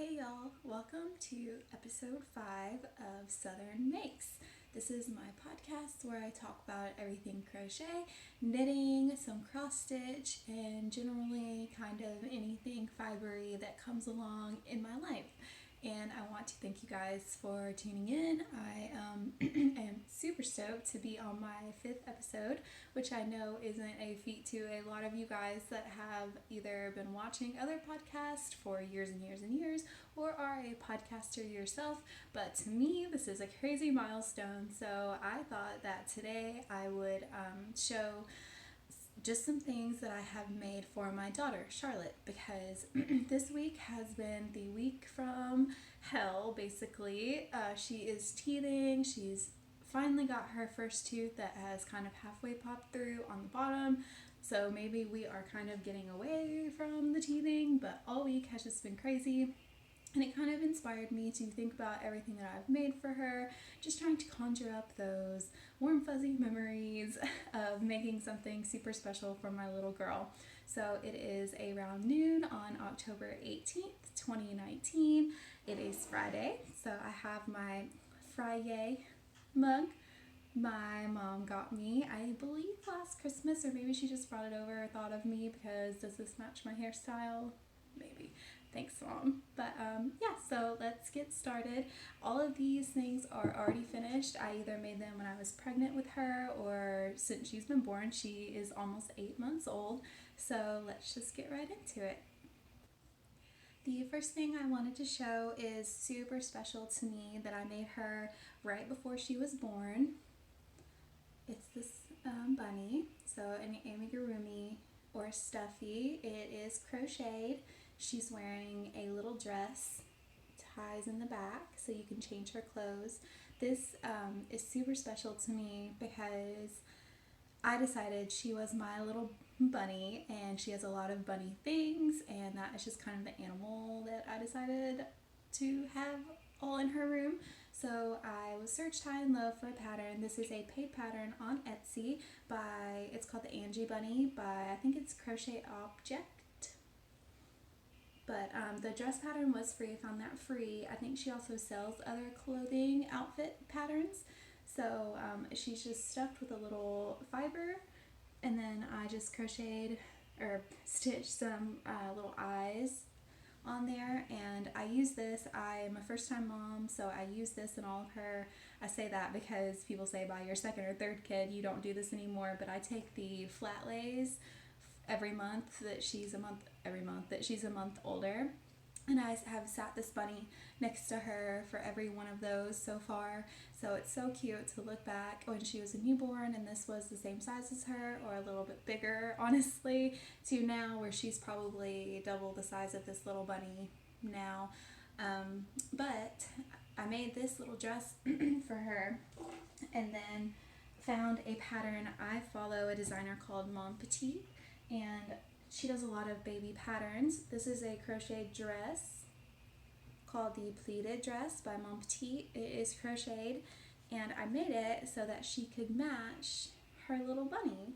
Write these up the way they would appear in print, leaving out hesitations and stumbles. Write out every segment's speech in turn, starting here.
Hey y'all, welcome to episode 5 of Southern Makes. This is my podcast where I talk about everything crochet, knitting, some cross stitch, and generally kind of anything fibery that comes along in my life. And I want to thank you guys for tuning in. I am super stoked to be on my 5th episode, which I know isn't a feat to a lot of you guys that have either been watching other podcasts for years and years and years or are a podcaster yourself. But to me, this is a crazy milestone. So I thought that today I would show just some things that I have made for my daughter, Charlotte, because this week has been the week from hell, basically. She is teething. She's finally got her first tooth that has kind of halfway popped through on the bottom. So maybe we are kind of getting away from the teething, but all week has just been crazy. And it kind of inspired me to think about everything that I've made for her, just trying to conjure up those warm fuzzy memories of making something super special for my little girl. So it is around noon on October 18th, 2019. It is Friday, so I have my Friday mug. My mom got me, I believe last Christmas, or maybe she just brought it over or thought of me because does this match my hairstyle? Maybe. Thanks, Mom. But yeah, so let's get started. All of these things are already finished. I either made them when I was pregnant with her or since she's been born. She is almost 8 months old. So let's just get right into it. The first thing I wanted to show is super special to me that I made her right before she was born. It's this bunny, so an amigurumi or stuffy. It is crocheted. She's wearing a little dress, ties in the back so you can change her clothes. This is super special to me because I decided she was my little bunny and she has a lot of bunny things, and that is just kind of the animal that I decided to have all in her room. So I was searched high and low for a pattern. This is a paid pattern on Etsy it's called the Angie Bunny by, I think it's Crochet Object. But the dress pattern was free. I found that free. I think she also sells other clothing outfit patterns. So she's just stuffed with a little fiber, and then I just crocheted or stitched some little eyes on there, and I use this. I'm a first time mom, so I use this in all of her. I say that because people say by your second or third kid you don't do this anymore, but I take the flat lays every month that she's a month older, and I have sat this bunny next to her for every one of those so far. So it's so cute to look back when she was a newborn and this was the same size as her or a little bit bigger, honestly, to now where she's probably double the size of this little bunny now. But I made this little dress for her, and then found a pattern. I follow a designer called Mon Petit, and she does a lot of baby patterns. This is a crochet dress called the Pleated Dress by Mon Petit. It is crocheted, and I made it so that she could match her little bunny.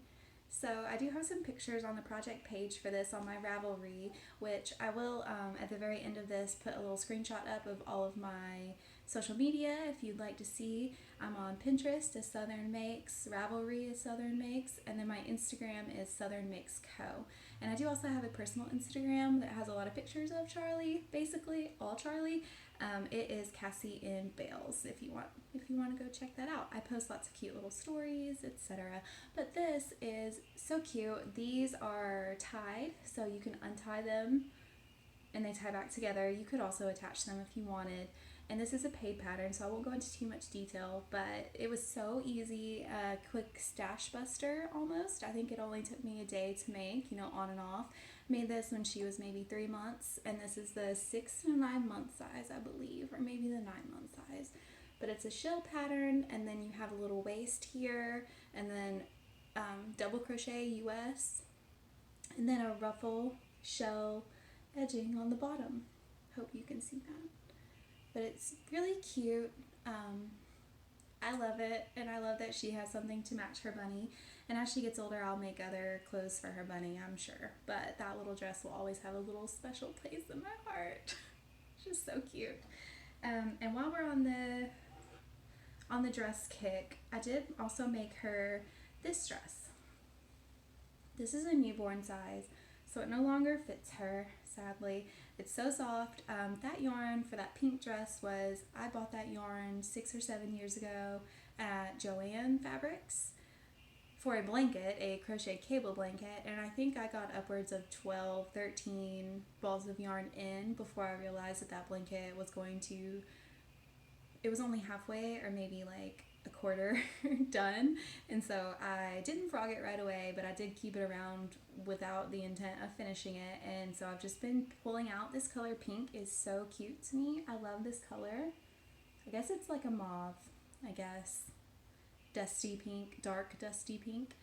So I do have some pictures on the project page for this on my Ravelry, which I will, at the very end of this, put a little screenshot up of all of my social media if you'd like to see. I'm on Pinterest as Southern Makes, Ravelry is Southern Makes, and then my Instagram is Southern Makes Co. And I do also have a personal Instagram that has a lot of pictures of Charley, basically all Charley. It is Cassie in Bales if you want to go check that out. I post lots of cute little stories, etc. But this is so cute. These are tied, so you can untie them and they tie back together. You could also attach them if you wanted. And this is a paid pattern, so I won't go into too much detail, but it was so easy, a quick stash buster almost. I think it only took me a day to make, on and off. Made this when she was maybe 3 months, and this is the 6 to 9 month size, I believe, or maybe the 9 month size. But it's a shell pattern, and then you have a little waist here, and then double crochet US, and then a ruffle shell edging on the bottom. Hope you can see that. But it's really cute. I love it, and I love that she has something to match her bunny. And as she gets older, I'll make other clothes for her bunny, I'm sure. But that little dress will always have a little special place in my heart. Just so cute. And while we're on the dress kick, I did also make her this dress. This is a newborn size, so it no longer fits her, sadly. It's so soft. That yarn for that pink dress I bought that yarn 6 or 7 years ago at Joann Fabrics for a blanket, a crochet cable blanket, and I think I got upwards of 12, 13 balls of yarn in before I realized that blanket was it was only halfway or maybe like a quarter done, and so I didn't frog it right away, but I did keep it around without the intent of finishing it. And so I've just been pulling out this color. Pink is so cute to me. I love this color. I guess it's like a mauve, dusty pink, dark dusty pink.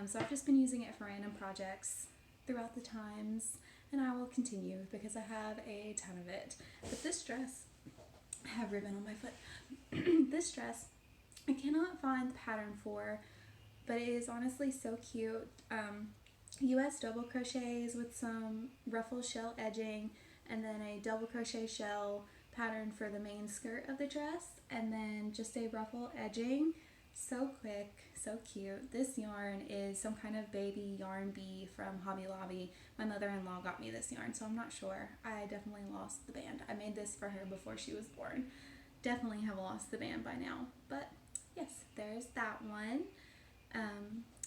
So I've just been using it for random projects throughout the times, and I will continue because I have a ton of it. But this dress, I have ribbon on my foot. This dress I cannot find the pattern for, but it is honestly so cute. US double crochets with some ruffle shell edging, and then a double crochet shell pattern for the main skirt of the dress, and then just a ruffle edging. So quick, so cute. This yarn is some kind of baby yarn bee from Hobby Lobby. My mother-in-law got me this yarn, so I'm not sure. I definitely lost the band. I made this for her before she was born. Definitely have lost the band by now, but yes, there's that one.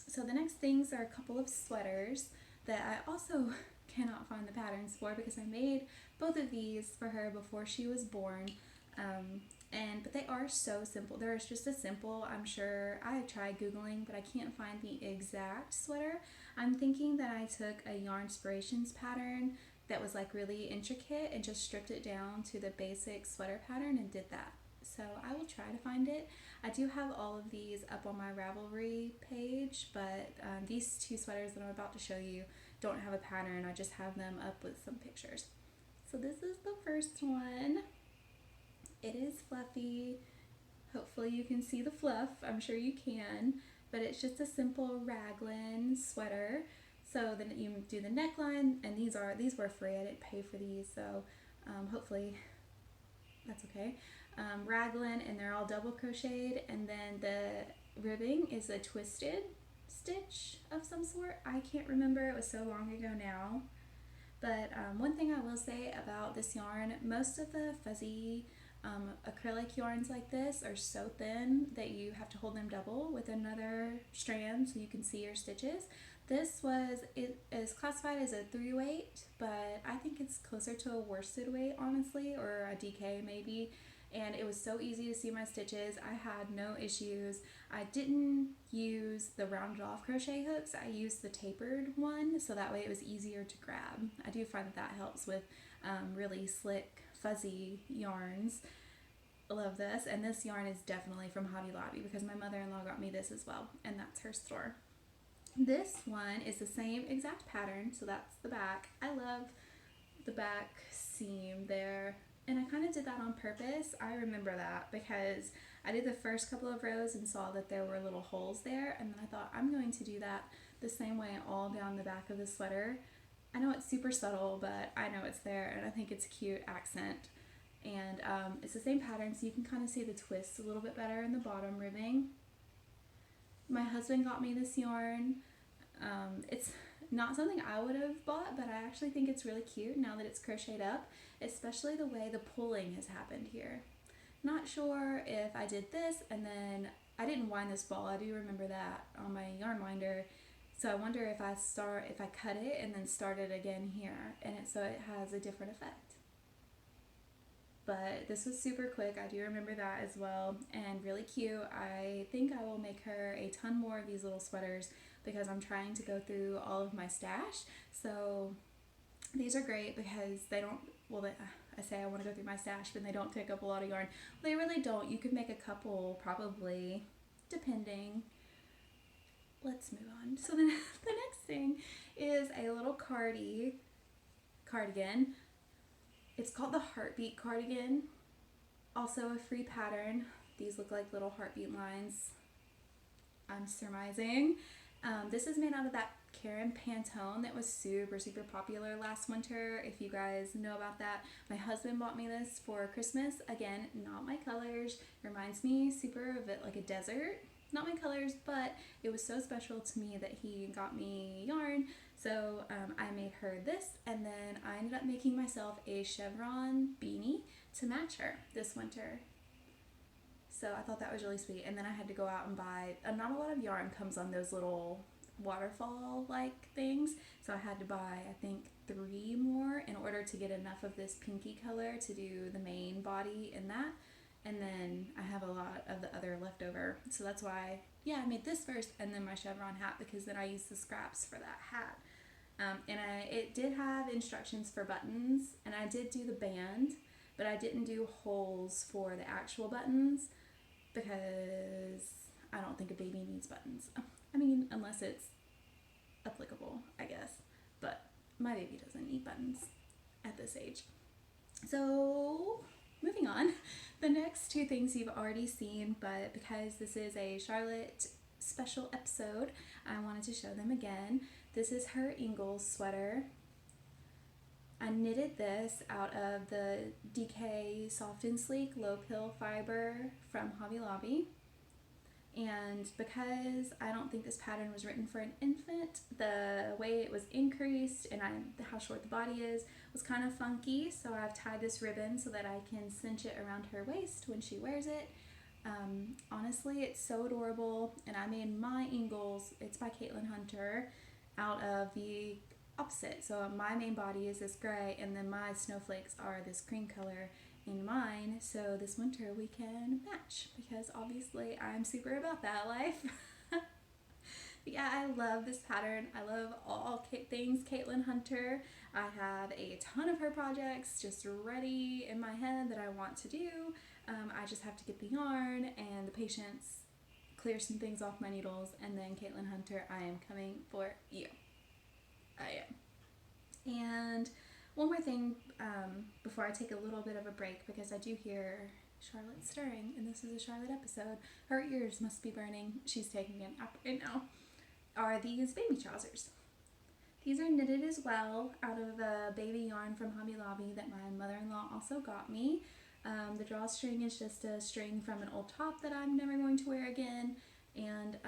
So the next things are a couple of sweaters that I also cannot find the patterns for because I made both of these for her before she was born. But they are so simple. There's just a simple, I'm sure, I tried Googling, but I can't find the exact sweater. I'm thinking that I took a Yarnspirations pattern that was like really intricate and just stripped it down to the basic sweater pattern and did that. So I will try to find it. I do have all of these up on my Ravelry page, but these two sweaters that I'm about to show you don't have a pattern. I just have them up with some pictures. So this is the first one. It is fluffy. Hopefully you can see the fluff. I'm sure you can, but it's just a simple Raglan sweater. So then you do the neckline, and these were free. I didn't pay for these, so hopefully that's okay. Raglan, and they're all double crocheted, and then the ribbing is a twisted stitch of some sort. I can't remember, it was so long ago now. But one thing I will say about this yarn, most of the fuzzy acrylic yarns like this are so thin that you have to hold them double with another strand so you can see your stitches. It is classified as a 3-weight, but I think it's closer to a worsted weight, honestly, or a DK maybe. And it was so easy to see my stitches. I had no issues. I didn't use the rounded off crochet hooks. I used the tapered one, so that way it was easier to grab. I do find that helps with really slick, fuzzy yarns. I love this, and this yarn is definitely from Hobby Lobby because my mother-in-law got me this as well, and that's her store. This one is the same exact pattern, so that's the back. I love the back seam there, and I kind of did that on purpose. I remember that because I did the first couple of rows and saw that there were little holes there, and then I thought I'm going to do that the same way all down the back of the sweater. I know it's super subtle, but I know it's there, and I think it's a cute accent. And it's the same pattern, so you can kind of see the twists a little bit better in the bottom ribbing. My husband got me this yarn. It's not something I would have bought, but I actually think it's really cute now that it's crocheted up, especially the way the pulling has happened here. Not sure if I did this and then I didn't wind this ball. I do remember that on my yarn winder. So I wonder if I cut it and then start it again here, and so it has a different effect. But this was super quick. I do remember that as well, and really cute. I think I will make her a ton more of these little sweaters because I'm trying to go through all of my stash. So these are great because they don't, I say I want to go through my stash, but they don't take up a lot of yarn. They really don't. You could make a couple probably, depending. Let's move on. So then the next thing is a little cardigan. It's called the Heartbeat Cardigan. Also a free pattern. These look like little heartbeat lines, I'm surmising. This is made out of that Karen Pantone that was super, super popular last winter. If you guys know about that, my husband bought me this for Christmas. Again, not my colors. Reminds me super of it like a desert. Not my colors, but it was so special to me that he got me yarn. So I made her this, and then I ended up making myself a chevron beanie to match her this winter. So I thought that was really sweet. And then I had to go out and buy, not a lot of yarn comes on those little waterfall-like things. So I had to buy, I think, 3 more in order to get enough of this pinky color to do the main body in that. And then I have a lot of the other leftover. So that's why, yeah, I made this first and then my chevron hat, because then I used the scraps for that hat. It did have instructions for buttons, and I did do the band, but I didn't do holes for the actual buttons because I don't think a baby needs buttons. I mean, unless it's applicable, I guess. But my baby doesn't need buttons at this age. So, moving on. The next 2 things you've already seen, but because this is a Charlotte special episode, I wanted to show them again. This is her Ingalls sweater. I knitted this out of the DK Soft and Sleek Low Pill Fiber from Hobby Lobby. And because I don't think this pattern was written for an infant, the way it was increased and how short the body is was kind of funky. So I've tied this ribbon so that I can cinch it around her waist when she wears it. Honestly, it's so adorable. And I made my Ingalls, it's by Caitlin Hunter, out of the opposite. So my main body is this gray, and then my snowflakes are this cream color in mine. So this winter we can match, because obviously I'm super about that life. Yeah, I love this pattern. I love all things Caitlin Hunter. I have a ton of her projects just ready in my head that I want to do. I just have to get the yarn and the patience, clear some things off my needles, and then Caitlin Hunter, I am coming for you. I am. And one more thing before I take a little bit of a break, because I do hear Charlotte stirring, and this is a Charlotte episode. Her ears must be burning. She's taking a nap right now. Are these baby trousers. These are knitted as well out of the baby yarn from Hobby Lobby that my mother-in-law also got me. The drawstring is just a string from an old top that I'm never going to wear again, and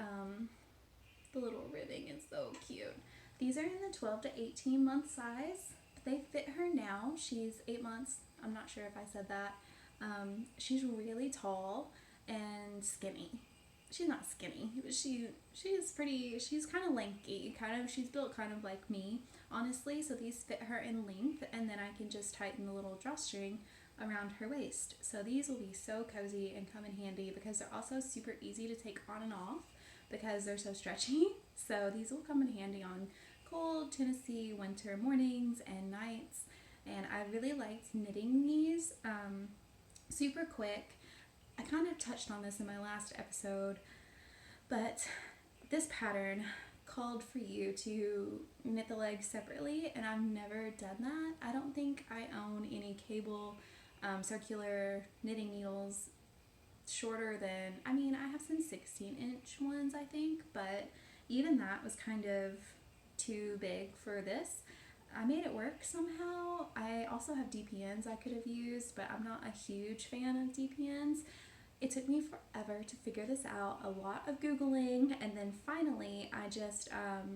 the little ribbing is so cute. These are in the 12 to 18 month size. They fit her now. She's 8 months. I'm not sure if I said that. She's really tall and skinny. She's not skinny, but she's kind of lanky, she's built kind of like me, honestly. So these fit her in length, and then I can just tighten the little drawstring around her waist. So these will be so cozy and come in handy, because they're also super easy to take on and off because they're so stretchy. So these will come in handy on cold Tennessee winter mornings and nights. And I really liked knitting these super quick. I kind of touched on this in my last episode, but this pattern called for you to knit the legs separately, and I've never done that. I don't think I own any cable circular knitting needles shorter than, I have some 16-inch ones, I think, but even that was kind of too big for this. I made it work somehow. I also have DPNs I could have used, but I'm not a huge fan of DPNs. It took me forever to figure this out, a lot of Googling, and then finally I just,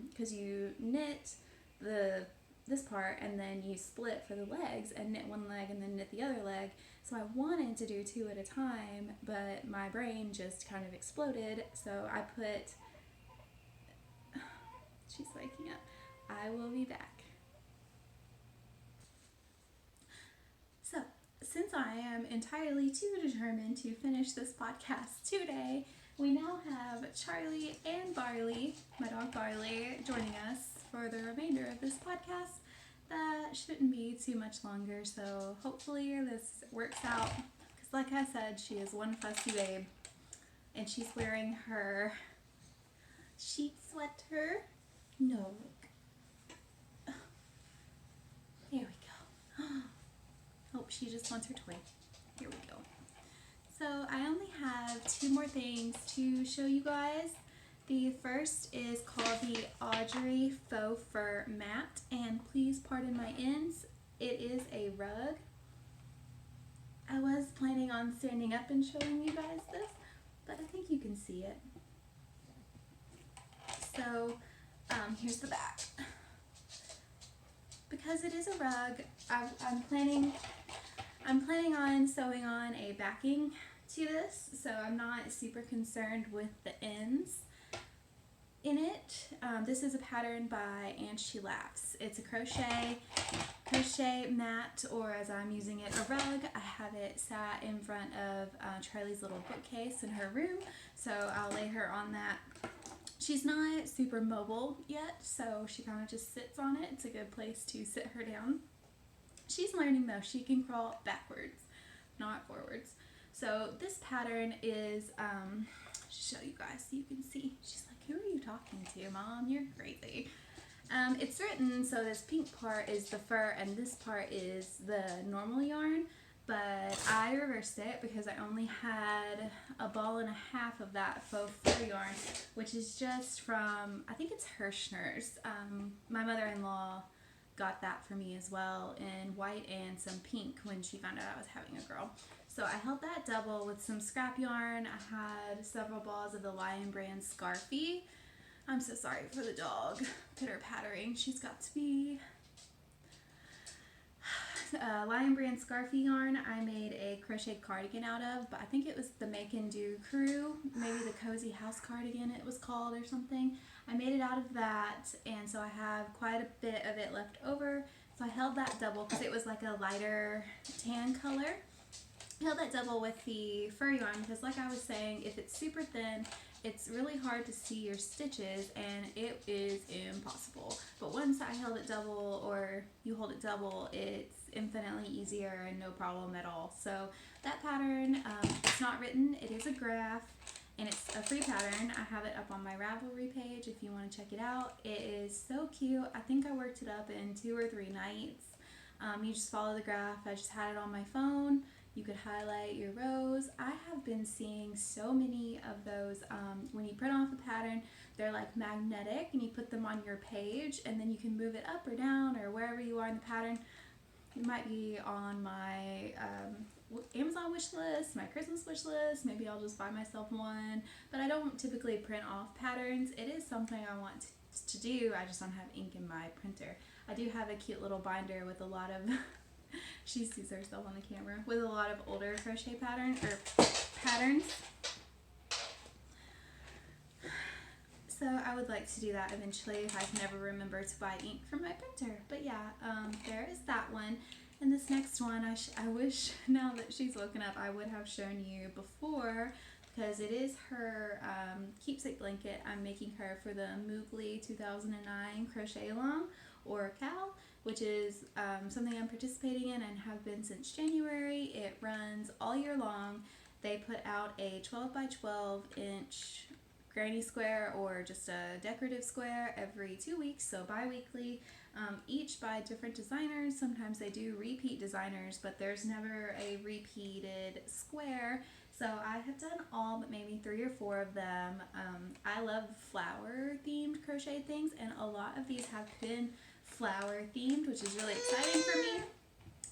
because you knit this part and then you split for the legs and knit one leg and then knit the other leg. So I wanted to do 2 at a time, but my brain just kind of exploded. So I put, she's waking up. I will be back. So, since I am entirely too determined to finish this podcast today, we now have Charley and Barley, my dog Barley, joining us for the remainder of this podcast. That shouldn't be too much longer, so hopefully this works out. Because like I said, she is one fussy babe. And she's wearing her sheep sweater. No. Here we go. Oh, she just wants her toy. Here we go. So I only have 2 more things to show you guys. The first is called the Odd drudgery faux fur mat, and please pardon my ends, it is a rug. I was planning on standing up and showing you guys this, but I think you can see it. So here's the back. Because it is a rug, I'm planning on sewing on a backing to this, so I'm not super concerned with the ends in it. This is a pattern by And She Laughs. It's a crochet mat, or as I'm using it, a rug. I have it sat in front of Charlie's little bookcase in her room, so I'll lay her on that. She's not super mobile yet, so she kind of just sits on it. It's a good place to sit her down. She's learning though. She can crawl backwards, not forwards. So this pattern is, show you guys so you can see. She's like, who are you talking to, Mom? You're crazy. It's written, so this pink part is the fur and this part is the normal yarn, but I reversed it because I only had a ball and a half of that faux fur yarn, which is just from, I think it's Hirschner's. My mother-in-law got that for me as well in white and some pink when she found out I was having a girl. So I held that double with some scrap yarn. I had several balls of the Lion brand Scarfie. I'm so sorry for the dog pitter-pattering. She's got to be. Lion brand Scarfie yarn I made a crocheted cardigan out of, but I think it was the Make and Do crew, maybe the Cozy House cardigan it was called or something. I made it out of that, and so I have quite a bit of it left over. So I held that double because it was like a lighter tan color. I held that double with the fur yarn because, like I was saying, if it's super thin, it's really hard to see your stitches and it is impossible. But once I held it double, or you hold it double, it's infinitely easier and no problem at all. So that pattern, it's not written, it is a graph, and it's a free pattern. I have it up on my Ravelry page if you want to check it out. It is so cute. I think I worked it up in 2 or 3 nights. You just follow the graph. I just had it on my phone. You could highlight your rows. I have been seeing so many of those. When you print off a pattern, they're like magnetic and you put them on your page and then you can move it up or down or wherever you are in the pattern. It might be on my Amazon wish list, my Christmas wish list. Maybe I'll just buy myself one. But I don't typically print off patterns. It is something I want to do. I just don't have ink in my printer. I do have a cute little binder with a lot of she sees herself on the camera, with a lot of older crochet patterns. So I would like to do that eventually if I can ever remember to buy ink for my printer. But yeah, there is that one. And this next one, I wish now that she's woken up I would have shown you before, because it is her keepsake blanket. I'm making her for the Moogly 2009 crochet along, or CAL, which is something I'm participating in and have been since January. It runs all year long. They put out a 12 by 12 inch granny square or just a decorative square every 2 weeks, so bi-weekly, each by different designers. Sometimes they do repeat designers, but there's never a repeated square. So I have done all but maybe 3 or 4 of them. I love flower themed crochet things, and a lot of these have been flower themed, which is really exciting for me.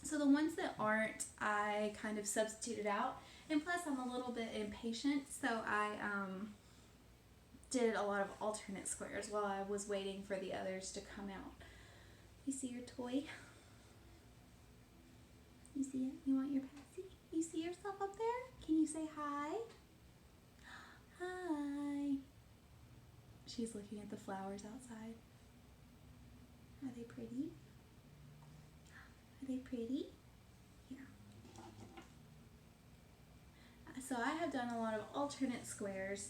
So the ones that aren't, I kind of substituted out, and plus I'm a little bit impatient, so I did a lot of alternate squares while I was waiting for the others to come out. You see your toy? You see it? You want your Patsy? You see yourself up there? Can you say hi? Hi. She's looking at the flowers outside. Are they pretty? Are they pretty? Here. So I have done a lot of alternate squares.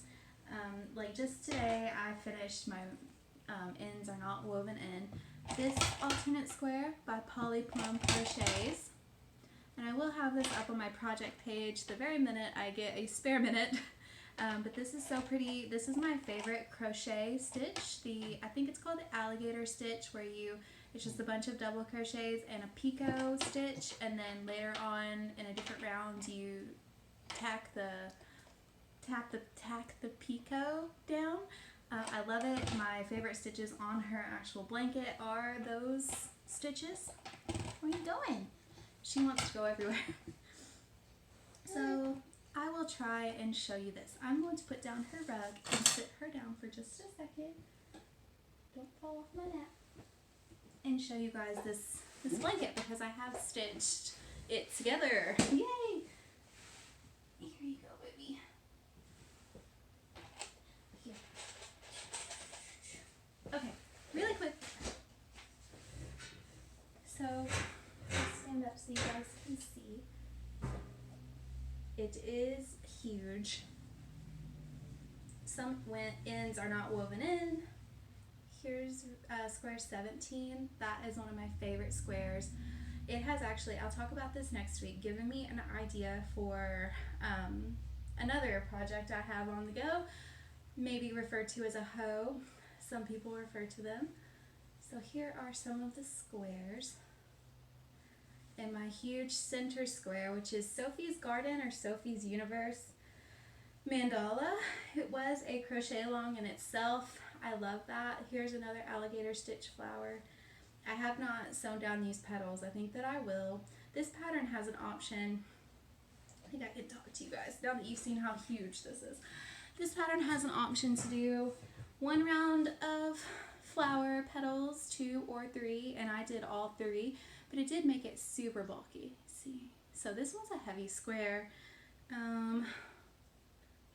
Like just today I finished my ends are not woven in. This alternate square by Polly Plum Crochets. And I will have this up on my project page the very minute I get a spare minute. But this is so pretty. This is my favorite crochet stitch. I think it's called the alligator stitch, where it's just a bunch of double crochets and a picot stitch, and then later on in a different round you tack the picot down. I love it. My favorite stitches on her actual blanket are those stitches. Where are you going? She wants to go everywhere. So I will try and show you this. I'm going to put down her rug and sit her down for just a second. Don't fall off my lap. And show you guys this blanket because I have stitched it together. Yay! Here you go, baby. Here. Okay, really quick. So, let's stand up so you guys can see. It is huge. Some ends are not woven in. Here's square 17. That is one of my favorite squares. It has actually, I'll talk about this next week, given me an idea for another project I have on the go, maybe referred to as a hoe. Some people refer to them. So here are some of the squares. And my huge center square, which is Sophie's Garden or Sophie's Universe mandala. It was a crochet along in itself. I love that. Here's another alligator stitch flower. I have not sewn down these petals. I think that I will. This pattern has an option. I think I can talk to you guys now that you've seen how huge this is. This pattern has an option to do 1 round of flower petals, 2 or 3, and I did all 3, but it did make it super bulky. See, so this one's a heavy square.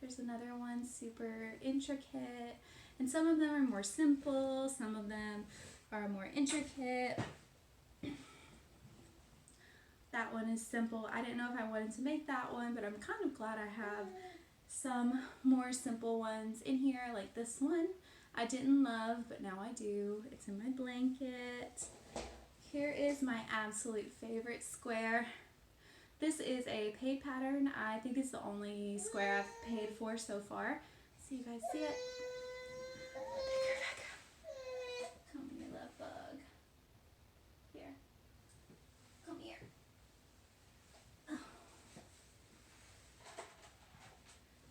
There's another one, super intricate, and some of them are more simple, some of them are more intricate. That one is simple. I didn't know if I wanted to make that one, but I'm kind of glad I have some more simple ones in here, like this one. I didn't love, but now I do. It's in my blanket. Here is my absolute favorite square. This is a paid pattern. I think it's the only square I've paid for so far. So you guys see it? Come here, love bug. Here. Come here. Oh.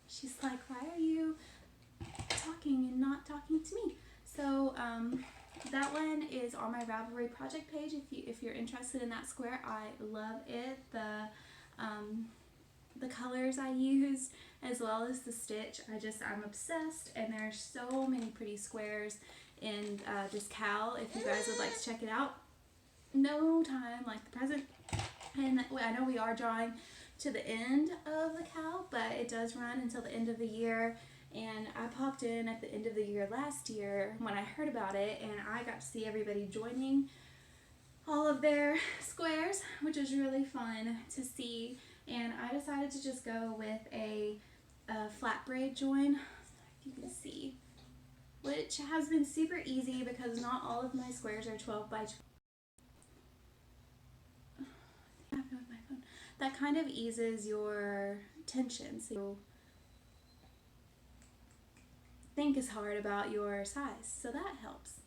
She's like, why are you talking and not talking to me? So that one is on my Ravelry project page. If you're interested in that square, I love it. The colors I used as well as the stitch, I'm obsessed, and there are so many pretty squares in this cowl. If you guys would like to check it out, no time like the present. And I know we are drawing to the end of the cowl, but it does run until the end of the year. And I popped in at the end of the year last year when I heard about it, and I got to see everybody joining all of their squares, which was really fun to see. And I decided to just go with a flat braid join, if you can see, which has been super easy because not all of my squares are 12 by 12. With my phone. That kind of eases your tension, so think as hard about your size, so that helps.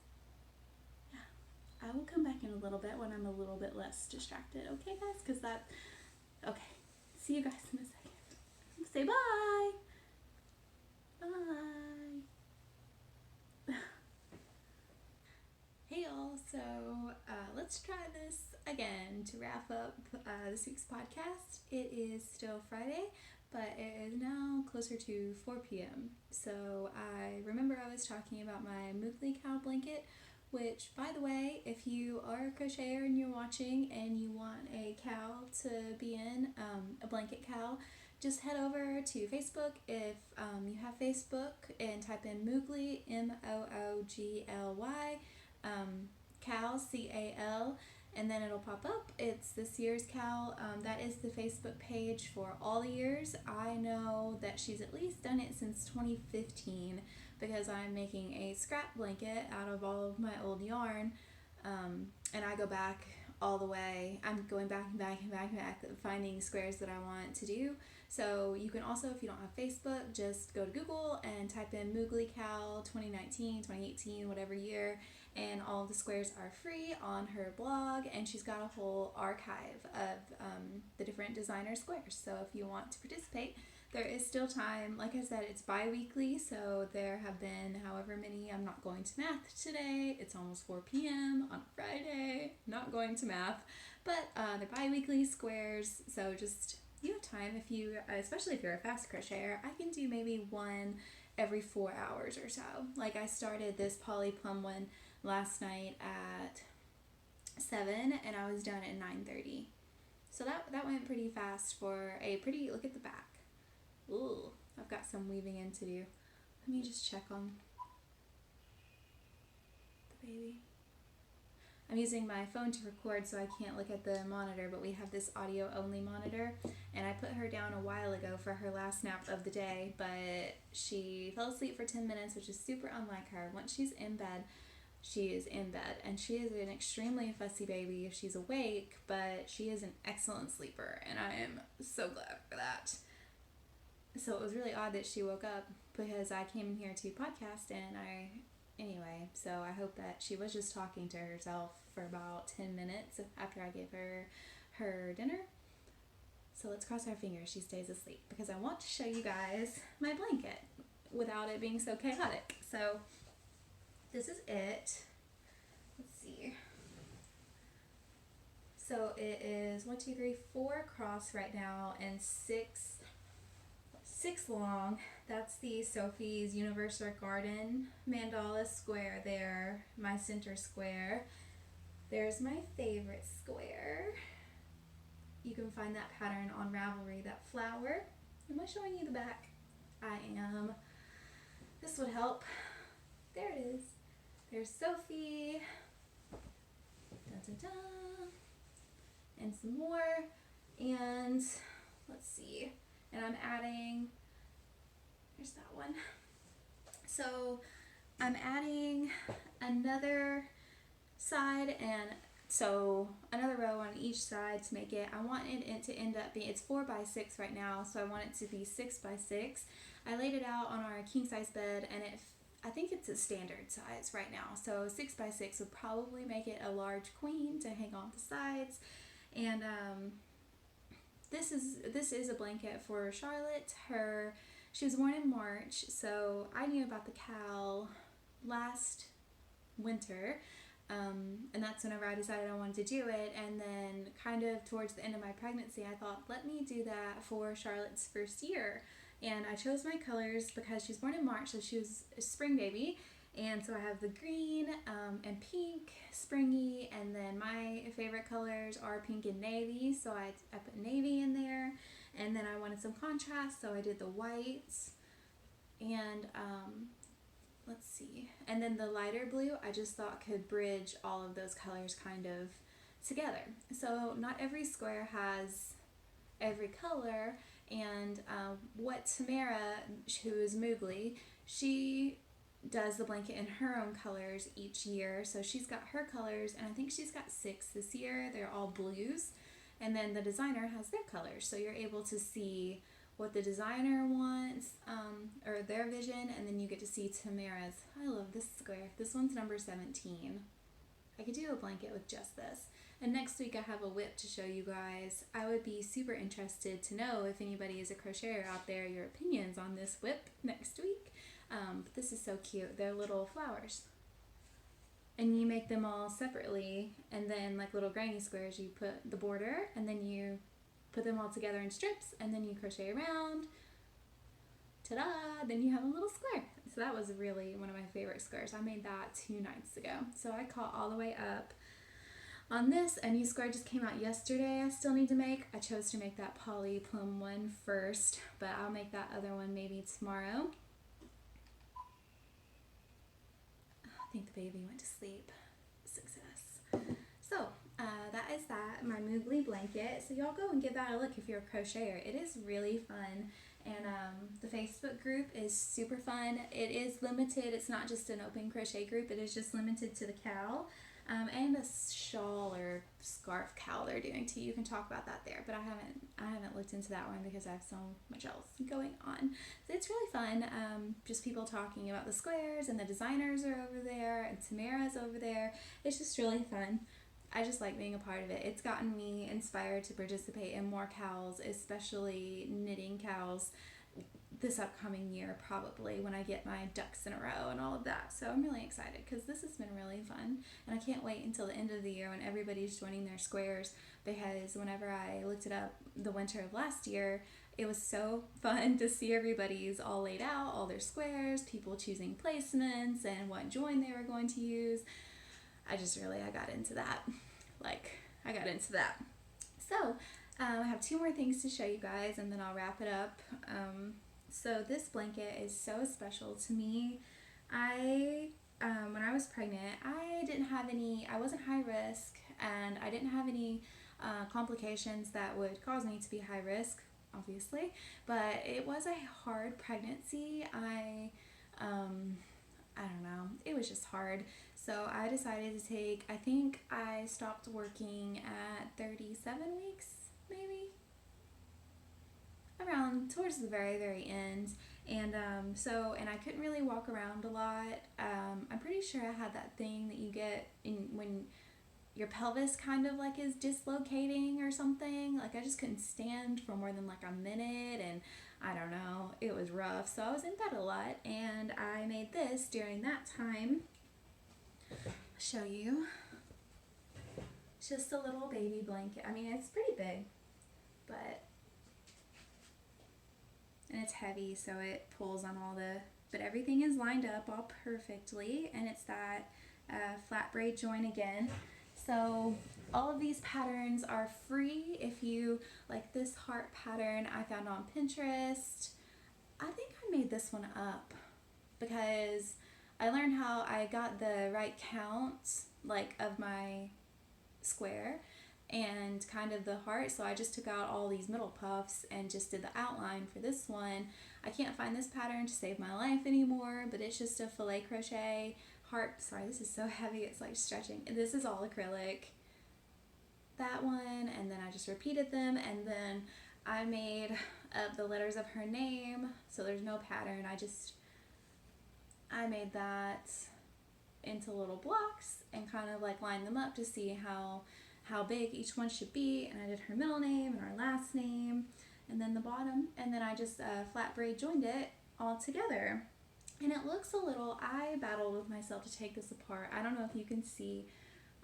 Yeah, I will come back in a little bit when I'm a little bit less distracted, okay guys? Because okay, see you guys in a second. Say bye! Bye! Hey y'all, so let's try this again to wrap up this week's podcast. It is still Friday, but it is now closer to 4 p.m. So I remember I was talking about my Moogly cow blanket, which, by the way, if you are a crocheter and you're watching and you want a cowl to be in, a blanket cowl, just head over to Facebook if you have Facebook and type in Moogly, Moogly, cowl, C-A-L, and then it'll pop up. It's this year's cowl. That is the Facebook page for all the years. I know that she's at least done it since 2015 because I'm making a scrap blanket out of all of my old yarn, and I go back all the way. I'm going back and back and back and back finding squares that I want to do. So you can also, if you don't have Facebook, just go to Google and type in Moogly Cowl 2019, 2018, whatever year, and all of the squares are free on her blog, and she's got a whole archive of the different designer squares. So if you want to participate, There is still time. Like I said, it's bi-weekly, so there have been however many. I'm not going to math today. It's almost 4 p.m. on Friday. Not going to math. But they're bi-weekly squares, so just you have time if you, especially if you're a fast crocheter. I can do maybe one every 4 hours or so. Like I started this poly plum one last night at 7 and I was done at 9:30. So that went pretty fast for a pretty, look at the back. Ooh, I've got some weaving in to do. Let me just check on the baby. I'm using my phone to record so I can't look at the monitor, but we have this audio only monitor, and I put her down a while ago for her last nap of the day, but she fell asleep for 10 minutes, which is super unlike her. Once she's in bed, she is in bed, and she is an extremely fussy baby if she's awake, but she is an excellent sleeper, and I am so glad for that. So it was really odd that she woke up because I came in here to podcast, and anyway, so I hope that she was just talking to herself for about 10 minutes after I gave her dinner. So let's cross our fingers she stays asleep, because I want to show you guys my blanket without it being so chaotic. So this is it. Let's see. So it is 1, 2, 3, 4 across right now and 6 long. That's the Sophie's Universal Garden mandala square there, my center square. There's my favorite square. You can find that pattern on Ravelry, that flower. Am I showing you the back? I am. This would help. There it is. There's Sophie. Dun, dun, dun. And some more. And let's see. And I'm adding, here's that one. So I'm adding another side, and so another row on each side to make it, I wanted it to end up being, it's 4 by 6 right now, so I want it to be 6 by 6. I laid it out on our king size bed, and I think it's a standard size right now, so 6 by 6 would probably make it a large queen to hang on the sides. And this is a blanket for Charlotte. She was born in March, so I knew about the cowl last winter, and that's whenever I decided I wanted to do it. And then kind of towards the end of my pregnancy, I thought, let me do that for Charlotte's first year. And I chose my colors because she was born in March, so she was a spring baby. And so I have the green and pink, springy, and then my favorite colors are pink and navy, so I put navy in there. And then I wanted some contrast, so I did the whites, and let's see, and then the lighter blue I just thought could bridge all of those colors kind of together. So not every square has every color, and what Tamara, who is Moogly, she does the blanket in her own colors each year. So she's got her colors, and I think she's got 6 this year. They're all blues, and then the designer has their colors, so you're able to see what the designer wants, or their vision, and then you get to see Tamara's. I love this square. This one's number 17. I could do a blanket with just this. And next week I have a whip to show you guys. I would be super interested to know, if anybody is a crocheter out there, your opinions on this whip next week. But this is so cute. They're little flowers. And you make them all separately, and then like little granny squares, you put the border, and then you put them all together in strips, and then you crochet around. Ta-da! Then you have a little square. So that was really one of my favorite squares. I made that 2 nights ago. So I caught all the way up on this. A new square just came out yesterday I still need to make. I chose to make that poly plum one first, but I'll make that other one maybe tomorrow. I think the baby went to sleep. Success. So that is that, my Moogly blanket. So y'all go and give that a look if you're a crocheter. It is really fun, and the Facebook group is super fun. It is limited. It's not just an open crochet group. It is just limited to the cowl, and a shawl or scarf cowl they're doing too. You can talk about that there, but I haven't looked into that one because I have so much else going on. So it's really fun. Just people talking about the squares, and the designers are over there, and Tamara's over there. It's just really fun. I just like being a part of it. It's gotten me inspired to participate in more cowls, especially knitting cowls, this upcoming year, probably when I get my ducks in a row and all of that. So I'm really excited because this has been really fun, and I can't wait until the end of the year when everybody's joining their squares, because whenever I looked it up the winter of last year, it was so fun to see everybody's all laid out, all their squares, people choosing placements and what join they were going to use. I got into that. I got into that. So I have two more things to show you guys, and then I'll wrap it up. So this blanket is so special to me. When I was pregnant, I wasn't high risk, and I didn't have any complications that would cause me to be high risk, obviously, but it was a hard pregnancy. I don't know, it was just hard. So I decided to I think I stopped working at 37 weeks, maybe? Around towards the very, very end. And and I couldn't really walk around a lot. I'm pretty sure I had that thing that you get when your pelvis kind of like is dislocating or something. Like, I just couldn't stand for more than like a minute, and I don't know, it was rough. So I was in bed a lot, and I made this during that time. I'll show you. It's just a little baby blanket. I mean, it's pretty big, and it's heavy, so it pulls on but everything is lined up all perfectly, and it's that flat braid join again. So all of these patterns are free. If you like this heart pattern I found on Pinterest, I think I made this one up because I learned how I got the right count of my square and kind of the heart, so I just took out all these middle puffs and just did the outline for this one. I can't find this pattern to save my life anymore, but it's just a filet crochet heart. Sorry, this is so heavy, it's like stretching. This is all acrylic, that one, and then I just repeated them, and then I made up the letters of her name, so there's no pattern. I made that into little blocks and kind of like lined them up to see how big each one should be, and I did her middle name and her last name, and then the bottom, and then I just flat braid joined it all together. And it looks a little, I battled with myself to take this apart. I don't know if you can see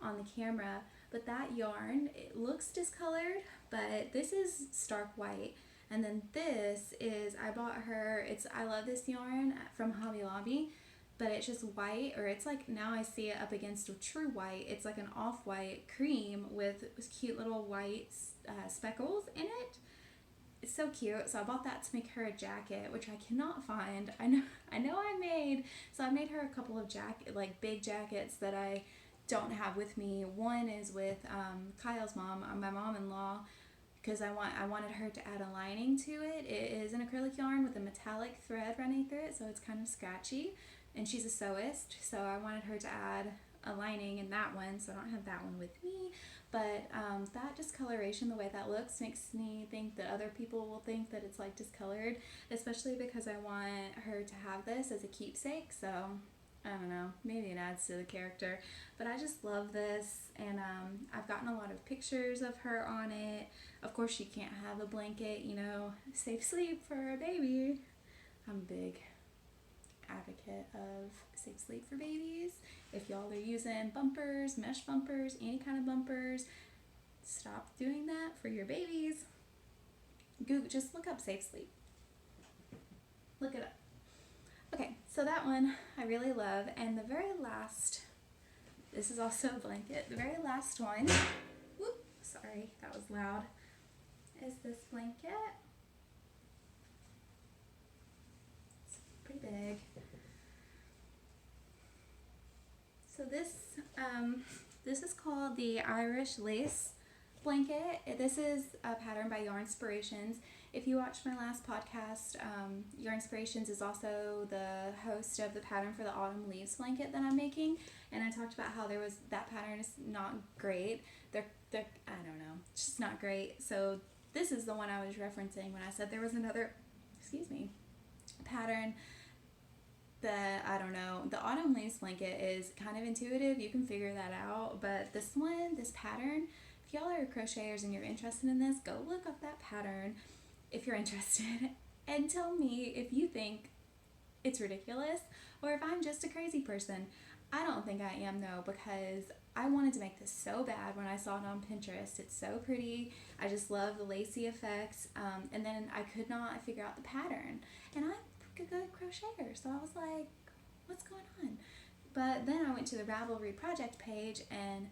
on the camera, but that yarn, it looks discolored, but this is stark white. And then this is, I bought her, I love this yarn from Hobby Lobby, but it's just white, or it's like, now I see it up against a true white. It's like an off-white cream with cute little white speckles in it. It's so cute. So I bought that to make her a jacket, which I cannot find. I know I made. So I made her a couple of big jackets that I don't have with me. One is with Kyle's mom, my mom-in-law, because I wanted her to add a lining to it. It is an acrylic yarn with a metallic thread running through it, so it's kind of scratchy. And she's a sewist, so I wanted her to add a lining in that one, so I don't have that one with me. But that discoloration, the way that looks, makes me think that other people will think that it's like discolored, especially because I want her to have this as a keepsake. So I don't know, maybe it adds to the character, but I just love this, and I've gotten a lot of pictures of her on it. Of course, she can't have a blanket, safe sleep for a baby. I'm a big advocate of safe sleep for babies. If y'all are using bumpers, mesh bumpers, any kind of bumpers, stop doing that for your babies. Just look up safe sleep. Look it up. Okay, so that one I really love, and the very last, this is also a blanket, the very last one, whoop, sorry, that was loud, is this blanket. It's pretty big. So this is called the Irish Lace blanket. This is a pattern by Yarn Inspirations. If you watched my last podcast, Yarn Inspirations is also the host of the pattern for the autumn leaves blanket that I'm making, and I talked about how that pattern is not great. They're I don't know, it's just not great. So this is the one I was referencing when I said there was another, pattern. I don't know, the autumn leaves blanket is kind of intuitive, you can figure that out, but this pattern, if y'all are crocheters and you're interested in this, go look up that pattern if you're interested. and tell me if you think it's ridiculous or if I'm just a crazy person. I don't think I am though, because I wanted to make this so bad when I saw it on Pinterest. It's so pretty. I just love the lacy effects. And then I could not figure out the pattern. And I'm a good crocheter, so I was like, what's going on? But then I went to the Ravelry project page, and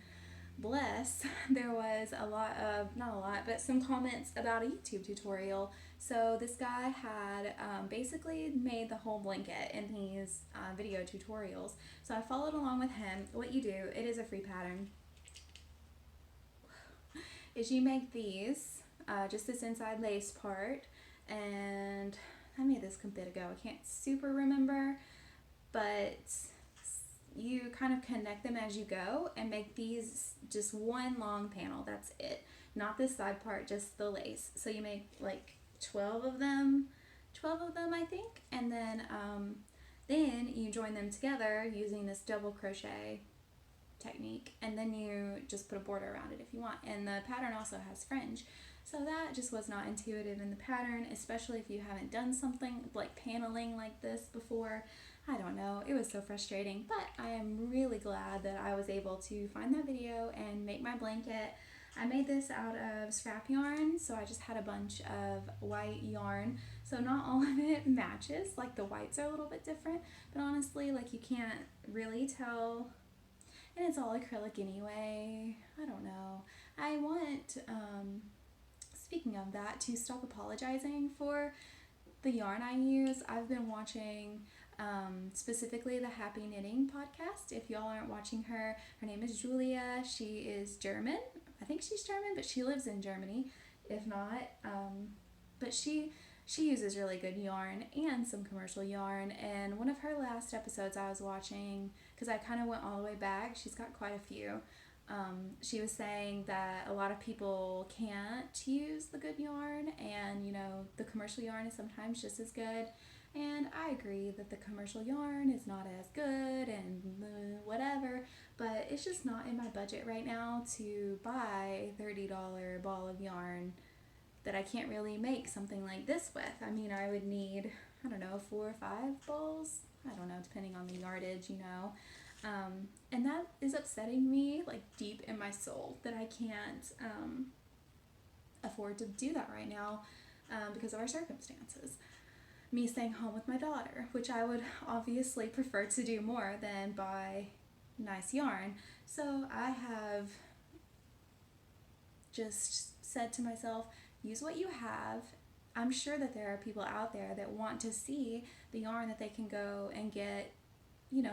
bless, there was a lot of, not a lot, but some comments about a YouTube tutorial. So this guy had basically made the whole blanket in these video tutorials. So I followed along with him. What you do, it is a free pattern, is you make these, just this inside lace part, and I made this a bit ago. I can't super remember, but you kind of connect them as you go and make these just one long panel. That's it. Not this side part, just the lace. So you make like 12 of them I think, and then you join them together using this double crochet technique, and then you just put a border around it if you want. And the pattern also has fringe. So that just was not intuitive in the pattern, especially if you haven't done something like paneling like this before. I don't know, it was so frustrating, but I am really glad that I was able to find that video and make my blanket. I made this out of scrap yarn, so I just had a bunch of white yarn, so not all of it matches, like the whites are a little bit different, but honestly, like, you can't really tell, and it's all acrylic anyway. I don't know. I want, speaking of that, to stop apologizing for the yarn I use. I've been watching specifically the Happy Knitting podcast. If y'all aren't watching her name is Julia. She is German. I think she's German, but she lives in Germany, if not. But she uses really good yarn and some commercial yarn. And one of her last episodes I was watching, because I kind of went all the way back, she's got quite a few. She was saying that a lot of people can't use the good yarn, and the commercial yarn is sometimes just as good. And I agree that the commercial yarn is not as good and whatever, but it's just not in my budget right now to buy $30 ball of yarn that I can't really make something like this with. I mean, I would need, I don't know, 4 or 5 balls. I don't know, depending on the yardage, and that is upsetting me, like, deep in my soul, that I can't afford to do that right now because of our circumstances. Me staying home with my daughter, which I would obviously prefer to do more than buy nice yarn. So I have just said to myself, use what you have. I'm sure that there are people out there that want to see the yarn that they can go and get,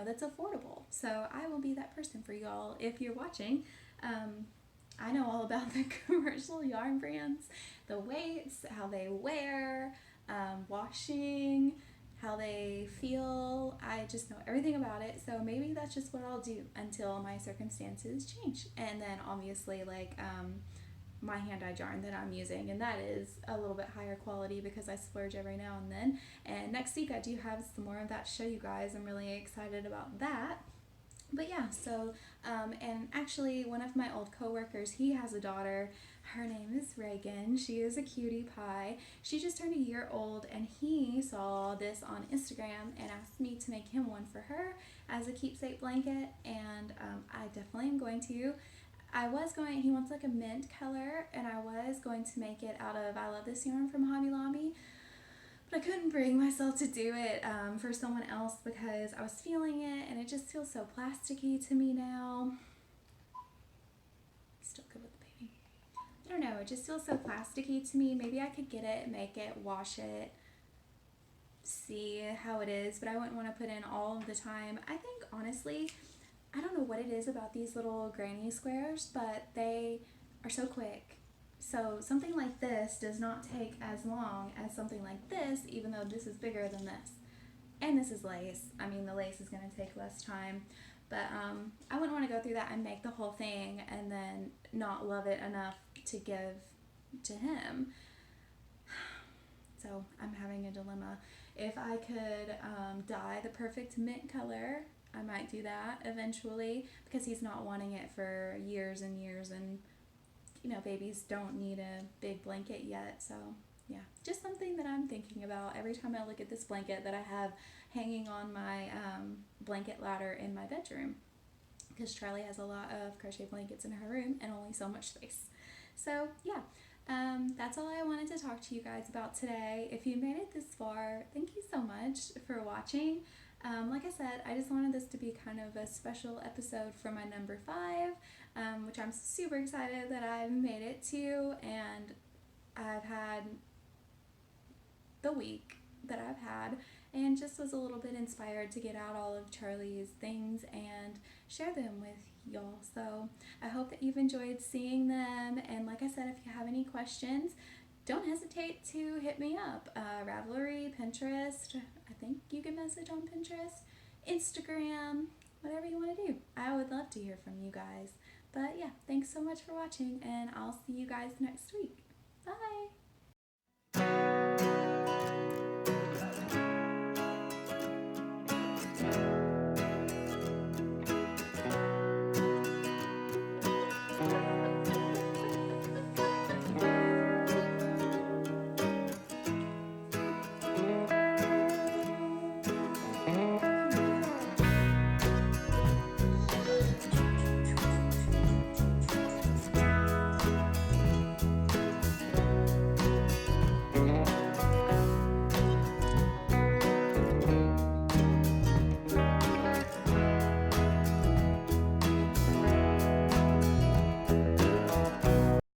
that's affordable. So I will be that person for y'all if you're watching. I know all about the commercial yarn brands, the weights, how they wear, washing, how they feel. I just know everything about it. So maybe that's just what I'll do until my circumstances change. And then obviously, like, my hand-dyed yarn that I'm using, and that is a little bit higher quality because I splurge every now and then. And next week I do have some more of that to show you guys. I'm really excited about that. But yeah, so, and actually one of my old coworkers, he has a daughter. Her name is Reagan. She is a cutie pie. She just turned a year old, and he saw this on Instagram and asked me to make him one for her as a keepsake blanket, and I definitely am going to. He wants like a mint color, and I was going to make it out of I Love This yarn from Hobby Lobby, but I couldn't bring myself to do it for someone else because I was feeling it, and it just feels so plasticky to me now. Still good with the baby. I don't know, it just feels so plasticky to me. Maybe I could get it, make it, wash it, see how it is, but I wouldn't want to put in all of the time. I think, honestly, I don't know what it is about these little granny squares, but they are so quick. So something like this does not take as long as something like this, even though this is bigger than this. And this is lace. I mean, the lace is going to take less time. But I wouldn't want to go through that and make the whole thing and then not love it enough to give to him. So I'm having a dilemma. If I could dye the perfect mint color, I might do that eventually, because he's not wanting it for years and years, and babies don't need a big blanket yet, so yeah, just something that I'm thinking about every time I look at this blanket that I have hanging on my blanket ladder in my bedroom, because Charlie has a lot of crochet blankets in her room and only so much space. So yeah, that's all I wanted to talk to you guys about today. If you made it this far, thank you so much for watching. Like I said, I just wanted this to be kind of a special episode for my number 5, which I'm super excited that I've made it to, and I've had the week that I've had, and just was a little bit inspired to get out all of Charlie's things and share them with y'all. So I hope that you've enjoyed seeing them, and like I said, if you have any questions, don't hesitate to hit me up. Ravelry, Pinterest, I think you can message on Pinterest, Instagram, whatever you want to do. I would love to hear from you guys. But yeah, thanks so much for watching, and I'll see you guys next week. Bye!